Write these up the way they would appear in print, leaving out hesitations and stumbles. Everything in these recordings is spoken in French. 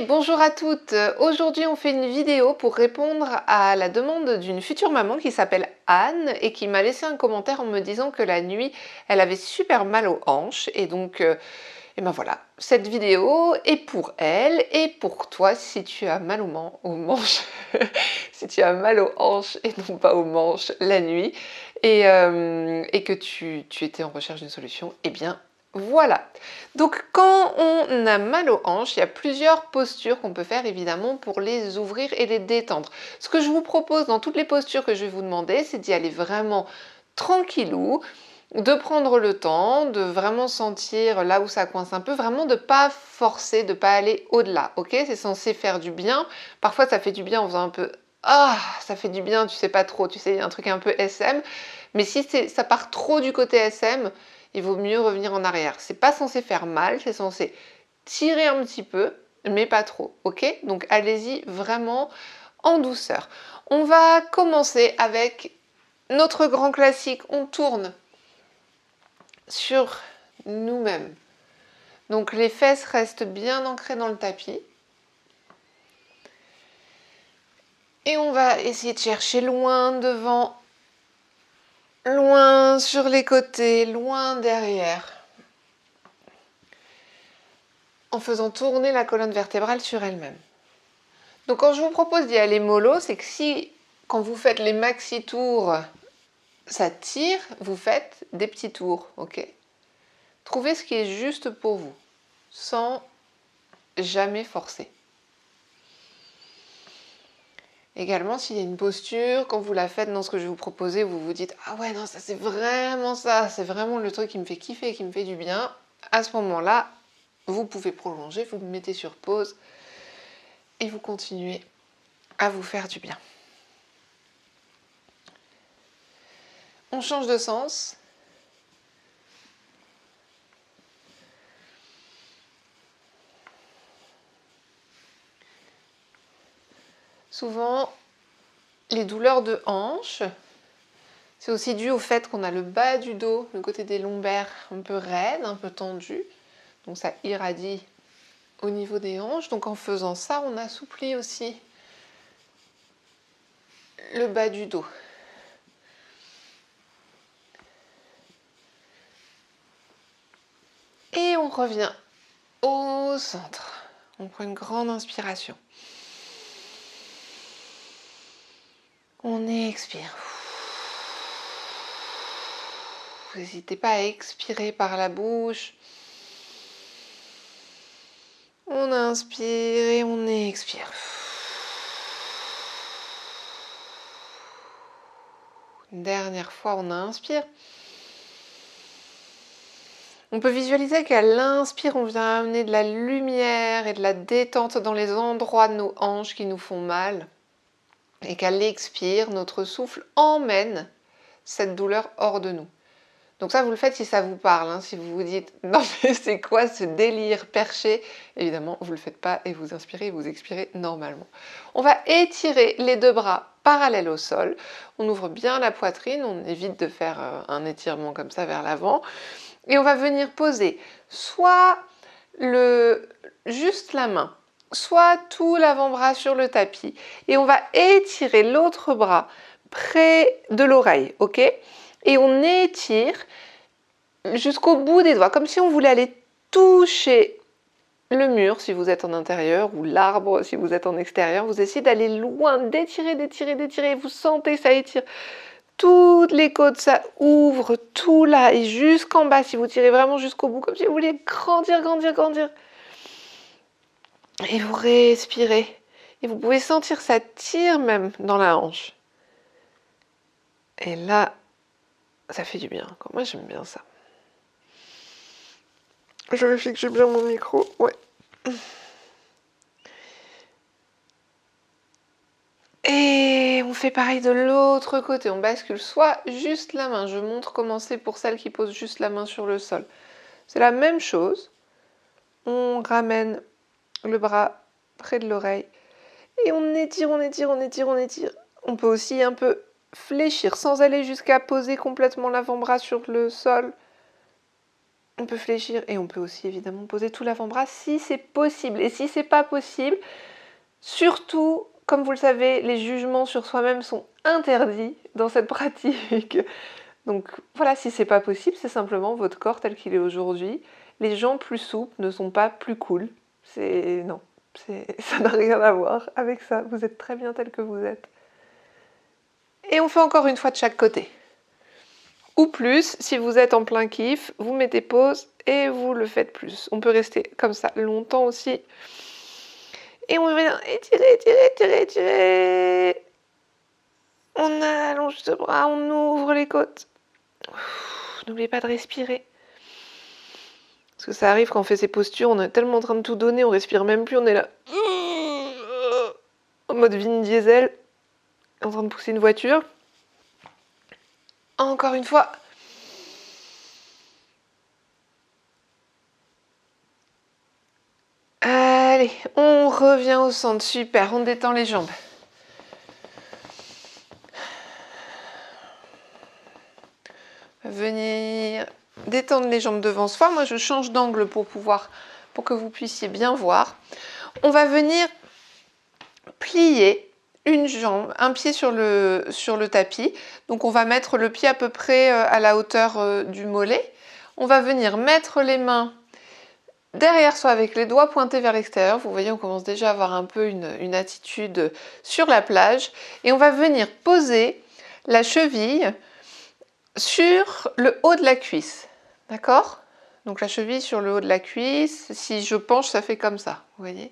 Bonjour à toutes. Aujourd'hui, on fait une vidéo pour répondre à la demande d'une future maman qui s'appelle Anne et qui m'a laissé un commentaire en me disant que la nuit, elle avait super mal aux hanches. Et donc, et ben voilà, cette vidéo est pour elle et pour toi si tu as mal aux manches, si tu as mal aux hanches et non pas aux manches la nuit et que tu étais en recherche d'une solution, eh bien voilà. Donc quand on a mal aux hanches, il y a plusieurs postures qu'on peut faire évidemment pour les ouvrir et les détendre. Ce que je vous propose dans toutes les postures que je vais vous demander, c'est d'y aller vraiment tranquillou, de prendre le temps, de vraiment sentir là où ça coince un peu, vraiment de pas forcer, de pas aller au-delà, ok? C'est censé faire du bien. Parfois ça fait du bien en faisant un peu ah, ça fait du bien, tu sais pas trop, tu sais, il y a un truc un peu SM. Mais si ça part trop du côté SM, il vaut mieux revenir en arrière. C'est pas censé faire mal, c'est censé tirer un petit peu, mais pas trop, ok? Donc allez-y vraiment en douceur. On va commencer avec notre grand classique, on tourne sur nous-mêmes. Donc les fesses restent bien ancrées dans le tapis. Et on va essayer de chercher loin devant, loin sur les côtés, loin derrière. En faisant tourner la colonne vertébrale sur elle-même. Donc quand je vous propose d'y aller mollo, c'est que si, quand vous faites les maxi tours, ça tire, vous faites des petits tours, ok? Trouvez ce qui est juste pour vous, sans jamais forcer. Également, s'il y a une posture, quand vous la faites dans ce que je vais vous proposer, vous vous dites « Ah ouais, non, ça c'est vraiment le truc qui me fait kiffer, qui me fait du bien », à ce moment-là, vous pouvez prolonger, vous me mettez sur pause et vous continuez à vous faire du bien. On change de sens. Souvent, les douleurs de hanche, c'est aussi dû au fait qu'on a le bas du dos, le côté des lombaires un peu raide, un peu tendu. Donc ça irradie au niveau des hanches. Donc en faisant ça, on assouplit aussi le bas du dos. Et on revient au centre. On prend une grande inspiration. On expire. N'hésitez pas à expirer par la bouche. On inspire et on expire. Une dernière fois, on inspire. On peut visualiser qu'à l'inspire, on vient amener de la lumière et de la détente dans les endroits de nos hanches qui nous font mal. Et qu'à l'expire, notre souffle emmène cette douleur hors de nous. Donc ça, vous le faites si ça vous parle. Hein. Si vous vous dites « Non mais c'est quoi ce délire perché ?» Évidemment, vous ne le faites pas et vous inspirez et vous expirez normalement. On va étirer les deux bras parallèles au sol. On ouvre bien la poitrine, on évite de faire un étirement comme ça vers l'avant. Et on va venir poser soit juste la main, soit tout l'avant-bras sur le tapis. Et on va étirer l'autre bras près de l'oreille, ok? Et on étire jusqu'au bout des doigts, comme si on voulait aller toucher le mur si vous êtes en intérieur ou l'arbre si vous êtes en extérieur. Vous essayez d'aller loin, d'étirer, d'étirer, d'étirer. Vous sentez ça étire. Toutes les côtes, ça ouvre tout là et jusqu'en bas, si vous tirez vraiment jusqu'au bout, comme si vous vouliez grandir, grandir, grandir. Et vous respirez. Et vous pouvez sentir ça tire même dans la hanche. Et là, ça fait du bien. Moi, j'aime bien ça. Je vérifie que j'ai bien mon micro. Ouais. Et on fait pareil de l'autre côté. On bascule soit juste la main. Je montre comment c'est pour celles qui posent juste la main sur le sol. C'est la même chose. On ramène le bras près de l'oreille. Et on étire, on étire, on étire, on étire. On peut aussi un peu fléchir sans aller jusqu'à poser complètement l'avant-bras sur le sol. On peut fléchir et on peut aussi évidemment poser tout l'avant-bras si c'est possible. Et si c'est pas possible, surtout, comme vous le savez, les jugements sur soi-même sont interdits dans cette pratique. Donc voilà, si c'est pas possible, c'est simplement votre corps tel qu'il est aujourd'hui. Les gens plus souples ne sont pas plus cool. Non, ça n'a rien à voir avec ça. Vous êtes très bien tel que vous êtes. Et on fait encore une fois de chaque côté. Ou plus, si vous êtes en plein kiff, vous mettez pause et vous le faites plus. On peut rester comme ça longtemps aussi. Et on vient étirer, étirer, étirer, étirer. On allonge ce bras, on ouvre les côtes. N'oubliez pas de respirer. Parce que ça arrive quand on fait ces postures, on est tellement en train de tout donner, on respire même plus, on est là. En mode Vin Diesel, en train de pousser une voiture. Encore une fois. Allez, on revient au centre, super, on détend les jambes. Venir détendre les jambes devant soi. Moi, je change d'angle pour que vous puissiez bien voir. On va venir plier une jambe, un pied sur le tapis. Donc, on va mettre le pied à peu près à la hauteur du mollet. On va venir mettre les mains derrière soi avec les doigts pointés vers l'extérieur. Vous voyez, on commence déjà à avoir un peu une attitude sur la plage. Et on va venir poser la cheville sur le haut de la cuisse. D'accord? Donc la cheville sur le haut de la cuisse. Si je penche, ça fait comme ça. Vous voyez?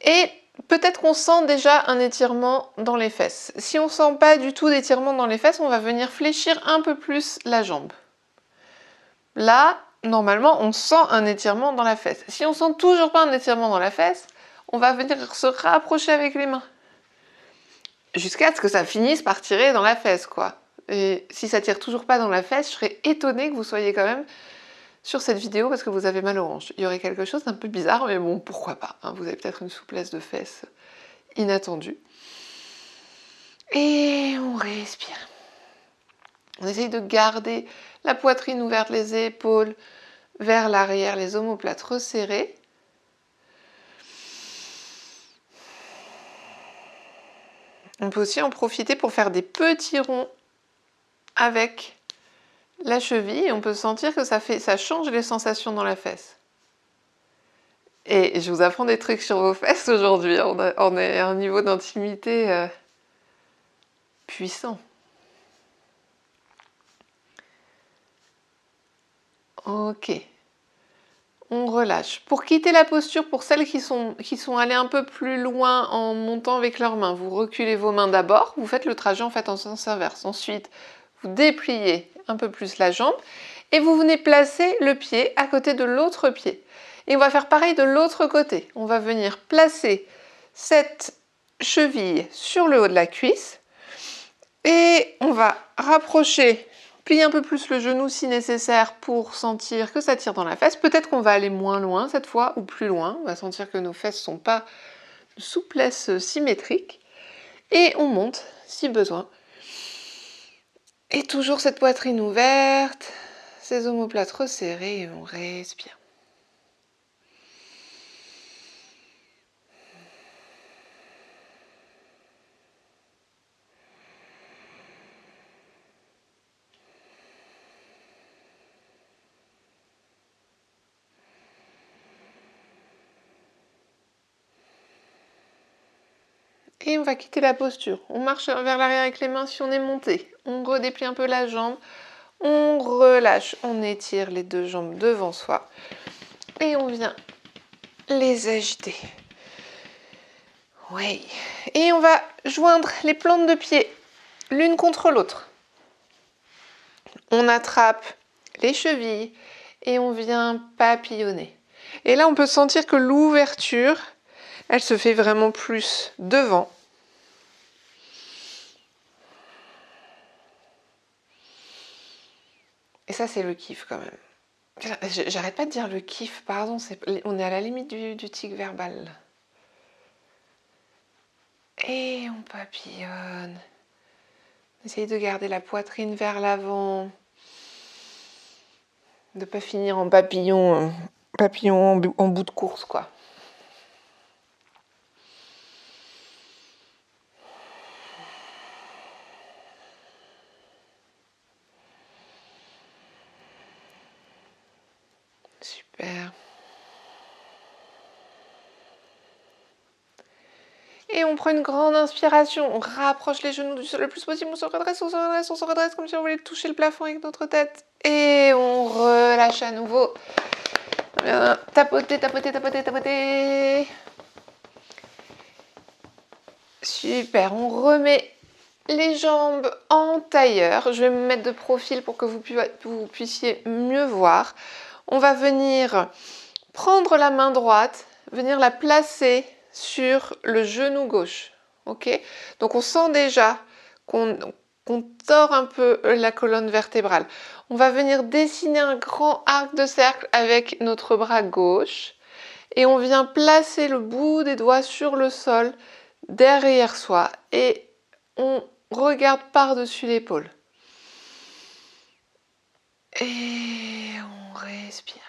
Et peut-être qu'on sent déjà un étirement dans les fesses. Si on ne sent pas du tout d'étirement dans les fesses, on va venir fléchir un peu plus la jambe. Là, normalement, on sent un étirement dans la fesse. Si on sent toujours pas un étirement dans la fesse, on va venir se rapprocher avec les mains. Jusqu'à ce que ça finisse par tirer dans la fesse, quoi. Et si ça tire toujours pas dans la fesse, je serais étonnée que vous soyez quand même sur cette vidéo parce que vous avez mal aux hanches. Il y aurait quelque chose d'un peu bizarre, mais bon, pourquoi pas, hein. Vous avez peut-être une souplesse de fesses inattendue. Et on respire. On essaye de garder la poitrine ouverte, les épaules vers l'arrière, les omoplates resserrées. On peut aussi en profiter pour faire des petits ronds avec la cheville. On peut sentir que ça change les sensations dans la fesse. Et je vous apprends des trucs sur vos fesses aujourd'hui. On est à un niveau d'intimité puissant. Ok. On relâche. Pour quitter la posture, pour celles qui sont allées un peu plus loin en montant avec leurs mains, vous reculez vos mains d'abord. Vous faites le trajet en fait en sens inverse. Ensuite, vous dépliez un peu plus la jambe et vous venez placer le pied à côté de l'autre pied. Et on va faire pareil de l'autre côté. On va venir placer cette cheville sur le haut de la cuisse et on va rapprocher, plier un peu plus le genou si nécessaire pour sentir que ça tire dans la fesse. Peut-être qu'on va aller moins loin cette fois ou plus loin. On va sentir que nos fesses ne sont pas de souplesse symétrique. Et on monte si besoin. Et toujours cette poitrine ouverte, ces omoplates resserrées et on respire. Et on va quitter la posture. On marche vers l'arrière avec les mains si on est monté. On redéplie un peu la jambe. On relâche. On étire les deux jambes devant soi. Et on vient les agiter. Oui. Et on va joindre les plantes de pied l'une contre l'autre. On attrape les chevilles et on vient papillonner. Et là, on peut sentir que l'ouverture, elle se fait vraiment plus devant. Et ça, c'est le kiff quand même. J'arrête pas de dire le kiff, pardon, on est à la limite du tic verbal. Et on papillonne. Essayez de garder la poitrine vers l'avant. De pas finir en papillon, en bout de course, quoi. Super. Et on prend une grande inspiration, on rapproche les genoux du sol le plus possible, on se redresse, on se redresse, on se redresse comme si on voulait toucher le plafond avec notre tête. Et on relâche à nouveau. Bien, tapoter, tapoter, tapoter, tapoter. Super, on remet les jambes en tailleur. Je vais me mettre de profil pour que vous puissiez mieux voir. On va venir prendre la main droite, venir la placer sur le genou gauche. Ok? Donc on sent déjà qu'on tord un peu la colonne vertébrale. On va venir dessiner un grand arc de cercle avec notre bras gauche et on vient placer le bout des doigts sur le sol derrière soi et on regarde par-dessus l'épaule. Et on respire.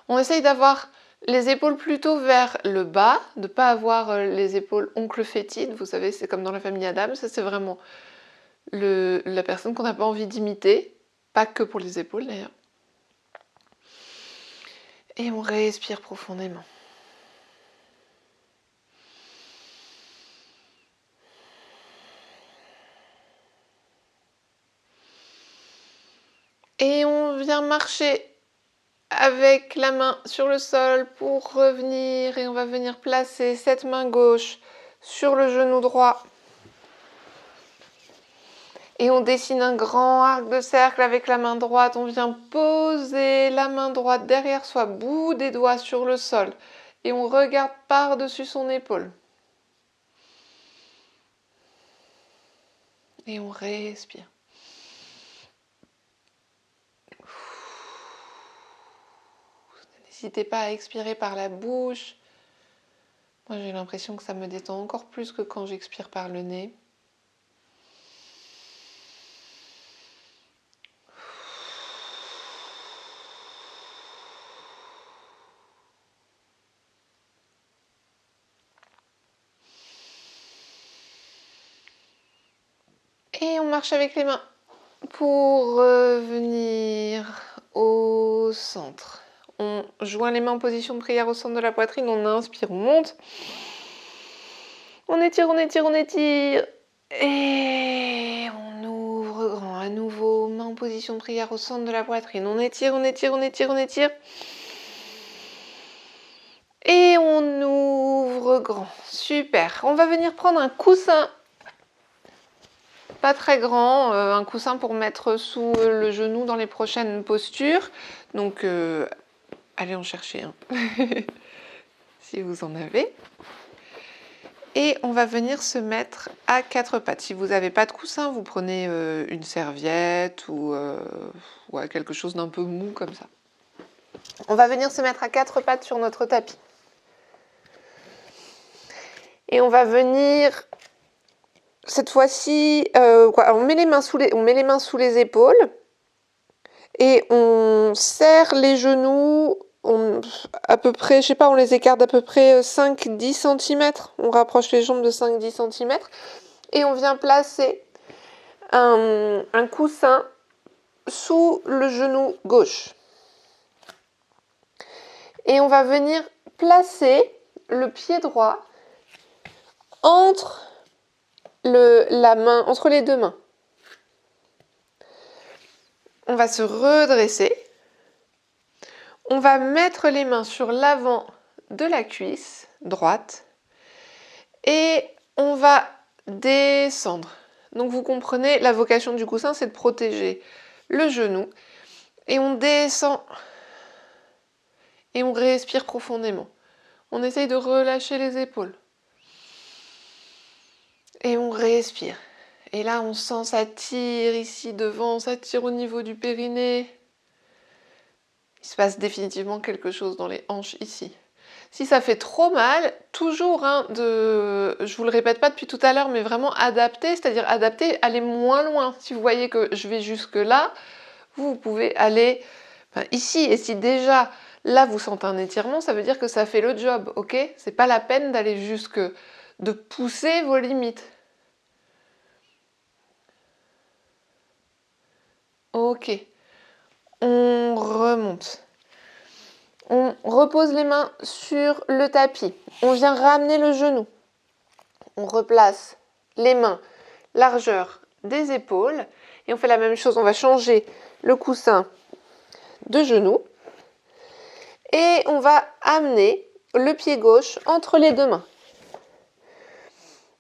On essaye d'avoir les épaules plutôt vers le bas, de ne pas avoir les épaules oncle fétide. Vous savez, c'est comme dans la famille Adam. Ça, c'est vraiment la personne qu'on n'a pas envie d'imiter. Pas que pour les épaules, d'ailleurs. Et on respire profondément. Et on vient marcher avec la main sur le sol pour revenir. Et on va venir placer cette main gauche sur le genou droit. Et on dessine un grand arc de cercle avec la main droite. On vient poser la main droite derrière soi, bout des doigts sur le sol. Et on regarde par-dessus son épaule. Et on respire. N'hésitez pas à expirer par la bouche. Moi, j'ai l'impression que ça me détend encore plus que quand j'expire par le nez. Et on marche avec les mains pour revenir au centre. On joint les mains en position de prière au centre de la poitrine. On inspire, on monte. On étire, on étire, on étire. Et on ouvre grand. À nouveau, main en position de prière au centre de la poitrine. On étire, on étire, on étire, on étire. Et on ouvre grand. Super. On va venir prendre un coussin. Pas très grand, un coussin pour mettre sous le genou dans les prochaines postures. Donc, allez en chercher un, si vous en avez. Et on va venir se mettre à quatre pattes. Si vous n'avez pas de coussin, vous prenez une serviette ou ouais, quelque chose d'un peu mou comme ça. On va venir se mettre à quatre pattes sur notre tapis. Et on va venir... Cette fois-ci, on met les mains sous les épaules et on serre les genoux à peu près, je sais pas, on les écarte d'à peu près 5-10 cm. On rapproche les jambes de 5-10 cm et on vient placer un coussin sous le genou gauche. Et on va venir placer le pied droit entre les deux mains. On va se redresser. On va mettre les mains sur l'avant de la cuisse droite et on va descendre. Donc vous comprenez, la vocation du coussin, c'est de protéger le genou. Et on descend et on respire profondément. On essaye de relâcher les épaules. Et on respire. Et là, on sent ça tire ici devant, ça tire au niveau du périnée. Il se passe définitivement quelque chose dans les hanches ici. Si ça fait trop mal, toujours, je vous le répète pas depuis tout à l'heure, mais vraiment adapter, c'est-à-dire adapter, aller moins loin. Si vous voyez que je vais jusque là, vous pouvez aller Enfin, ici, et si déjà là vous sentez un étirement, ça veut dire que ça fait le job, ok? C'est pas la peine d'aller jusque de pousser vos limites. Ok, on remonte. On repose les mains sur le tapis. On vient ramener le genou. On replace les mains largeur des épaules. Et on fait la même chose. On va changer le coussin de genou. Et on va amener le pied gauche entre les deux mains.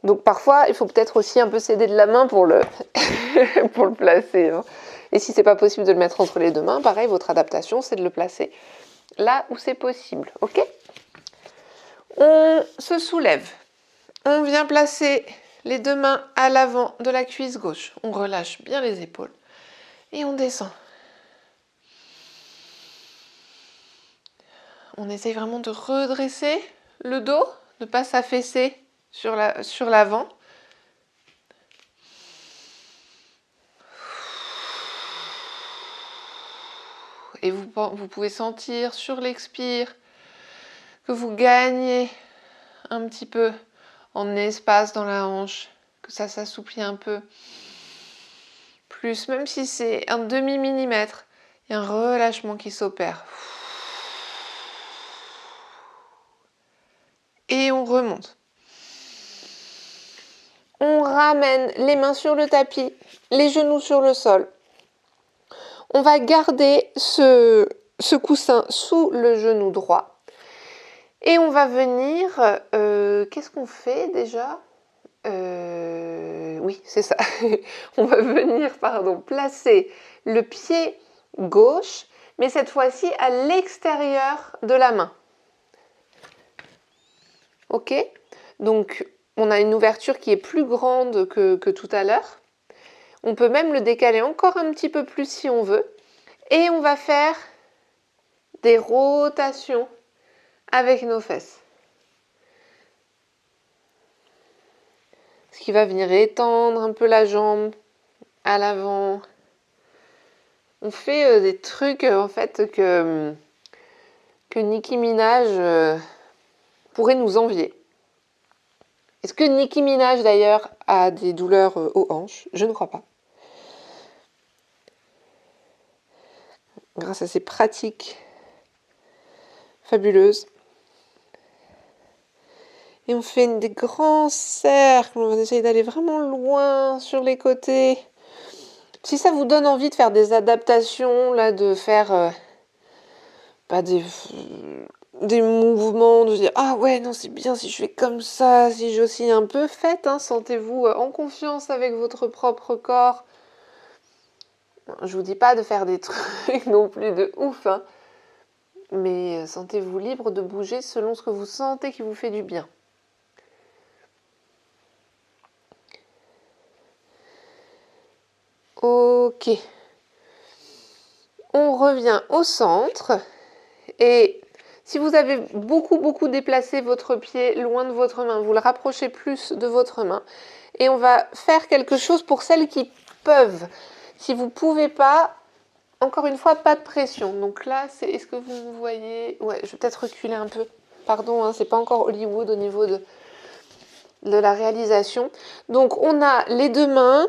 Donc parfois, il faut peut-être aussi un peu s'aider de la main pour le, pour le placer. Hein. Et si c'est pas possible de le mettre entre les deux mains, pareil, votre adaptation, c'est de le placer là où c'est possible. Ok ? On se soulève. On vient placer les deux mains à l'avant de la cuisse gauche. On relâche bien les épaules. Et on descend. On essaye vraiment de redresser le dos, ne pas s'affaisser sur l'avant. Et vous pouvez sentir sur l'expire que vous gagnez un petit peu en espace dans la hanche, que ça s'assouplit un peu plus, même si c'est un demi-millimètre, il y a un relâchement qui s'opère. Et on remonte. On ramène les mains sur le tapis, les genoux sur le sol. On va garder ce coussin sous le genou droit. Et on va venir... qu'est-ce qu'on fait déjà ? Oui, c'est ça. On va venir, placer le pied gauche, mais cette fois-ci à l'extérieur de la main. Ok ? Donc, on a une ouverture qui est plus grande que tout à l'heure. On peut même le décaler encore un petit peu plus si on veut. Et on va faire des rotations avec nos fesses. Ce qui va venir étendre un peu la jambe à l'avant. On fait des trucs en fait que Nicki Minaj pourrait nous envier. Est-ce que Nicki Minaj d'ailleurs a des douleurs aux hanches ? Je ne crois pas. Grâce à ces pratiques fabuleuses. Et on fait des grands cercles. On va essayer d'aller vraiment loin sur les côtés. Si ça vous donne envie de faire des adaptations, là, de faire des mouvements, de dire ah ouais, non, c'est bien si je fais comme ça, si j'oscille un peu, faites, hein, sentez-vous en confiance avec votre propre corps. Je vous dis pas de faire des trucs non plus de ouf, hein, mais sentez-vous libre de bouger selon ce que vous sentez qui vous fait du bien. Ok. On revient au centre et si vous avez beaucoup déplacé votre pied loin de votre main, vous le rapprochez plus de votre main et on va faire quelque chose pour celles qui peuvent. Si vous ne pouvez pas, encore une fois, pas de pression. Donc là, est-ce que vous me voyez ? Ouais, je vais peut-être reculer un peu. Pardon, hein, c'est pas encore Hollywood au niveau de la réalisation. Donc on a les deux mains,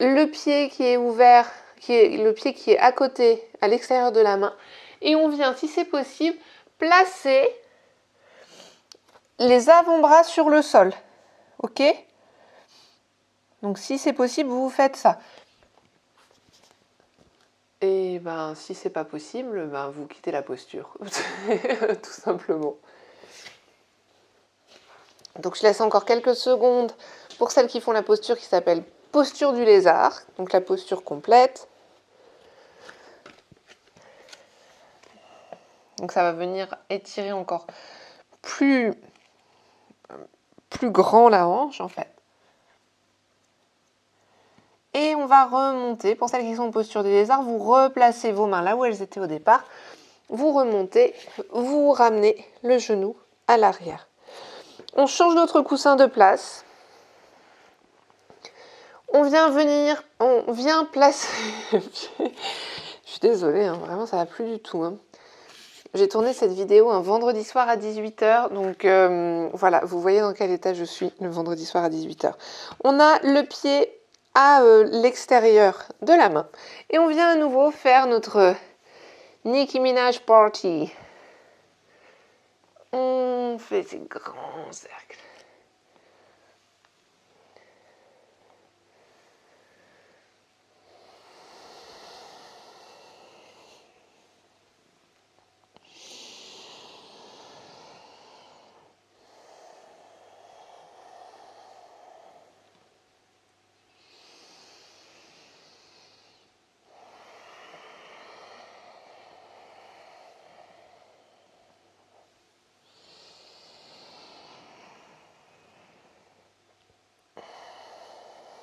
le pied qui est ouvert, le pied qui est à côté, à l'extérieur de la main. Et on vient, si c'est possible, placer les avant-bras sur le sol. Ok ? Donc si c'est possible, vous faites ça. Et si c'est pas possible, vous quittez la posture. Tout simplement. Donc je laisse encore quelques secondes pour celles qui font la posture qui s'appelle posture du lézard. Donc la posture complète. Donc ça va venir étirer encore plus grand la hanche en fait. Et on va remonter. Pour celles qui sont en posture du lézard, vous replacez vos mains là où elles étaient au départ. Vous remontez, vous ramenez le genou à l'arrière. On change notre coussin de place. On vient placer... Je suis désolée, hein, vraiment ça va plus du tout. Hein. J'ai tourné cette vidéo un vendredi soir à 18 h, donc voilà, vous voyez dans quel état je suis le vendredi soir à 18 h. On a le pied à l'extérieur de la main et on vient à nouveau faire notre Nicki Minaj Party. On fait ces grands cercles.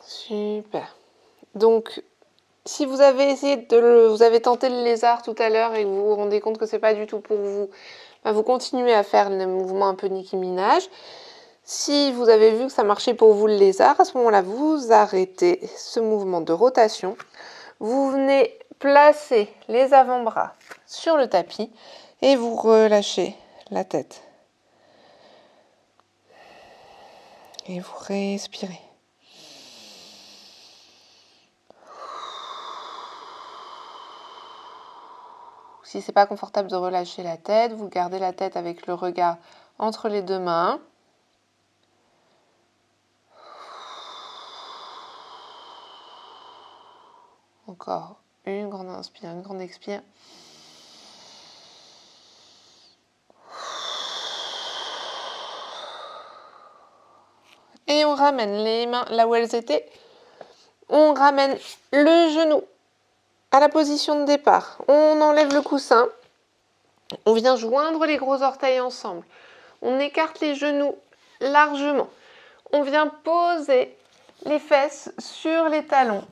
Super. Donc, si vous avez vous avez tenté le lézard tout à l'heure et que vous vous rendez compte que c'est pas du tout pour vous, ben vous continuez à faire le mouvement un peu Nicki Minaj. Si vous avez vu que ça marchait pour vous le lézard, à ce moment-là, vous arrêtez ce mouvement de rotation. Vous venez placer les avant-bras sur le tapis et vous relâchez la tête. Et vous respirez. Si c'est pas confortable de relâcher la tête, vous gardez la tête avec le regard entre les deux mains. Encore une grande inspire, une grande expire. Et on ramène les mains là où elles étaient. On ramène le genou à la position de départ. On enlève le coussin. On vient joindre les gros orteils ensemble. On écarte les genoux largement. On vient poser les fesses sur les talons.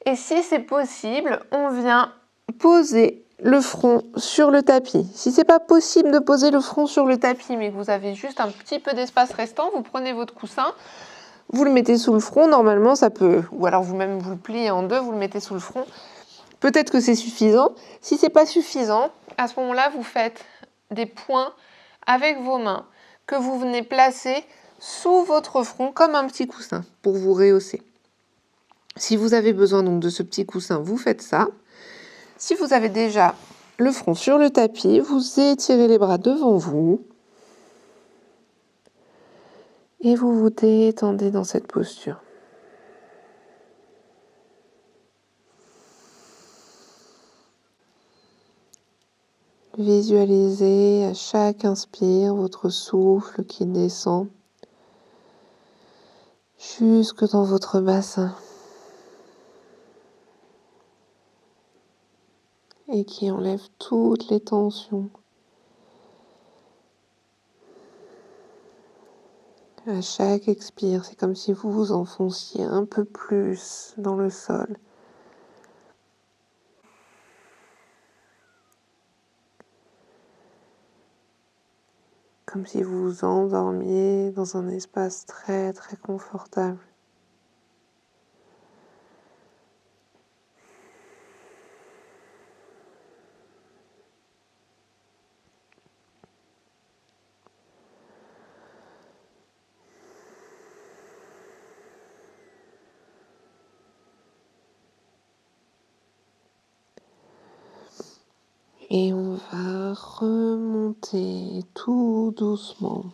Et si c'est possible, on vient poser le front sur le tapis. Si c'est pas possible de poser le front sur le tapis, mais que vous avez juste un petit peu d'espace restant, vous prenez votre coussin, vous le mettez sous le front. Normalement, ça peut, ou alors vous-même vous le pliez en deux, vous le mettez sous le front. Peut-être que c'est suffisant. Si c'est pas suffisant, à ce moment-là, vous faites des points avec vos mains que vous venez placer sous votre front comme un petit coussin pour vous rehausser. Si vous avez besoin donc de ce petit coussin, vous faites ça. Si vous avez déjà le front sur le tapis, vous étirez les bras devant vous et vous vous détendez dans cette posture. Visualisez à chaque inspire votre souffle qui descend jusque dans votre bassin et qui enlève toutes les tensions. À chaque expire, c'est comme si vous vous enfonciez un peu plus dans le sol. Comme si vous vous endormiez dans un espace très très confortable. Et on va remonter tout doucement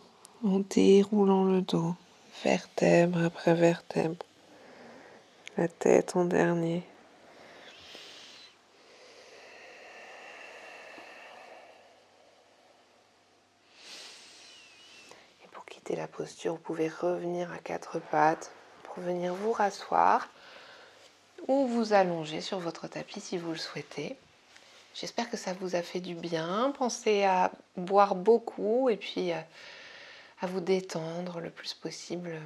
en déroulant le dos, vertèbre après vertèbre, la tête en dernier. Et pour quitter la posture, vous pouvez revenir à quatre pattes pour venir vous rasseoir ou vous allonger sur votre tapis si vous le souhaitez. J'espère que ça vous a fait du bien. Pensez à boire beaucoup et puis à vous détendre le plus possible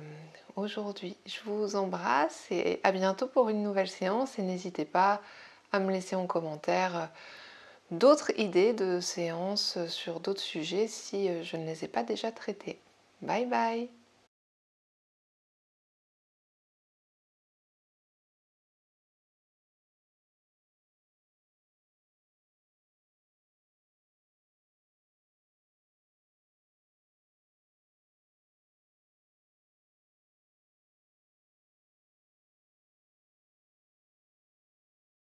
aujourd'hui. Je vous embrasse et à bientôt pour une nouvelle séance. Et n'hésitez pas à me laisser en commentaire d'autres idées de séances sur d'autres sujets si je ne les ai pas déjà traités. Bye bye!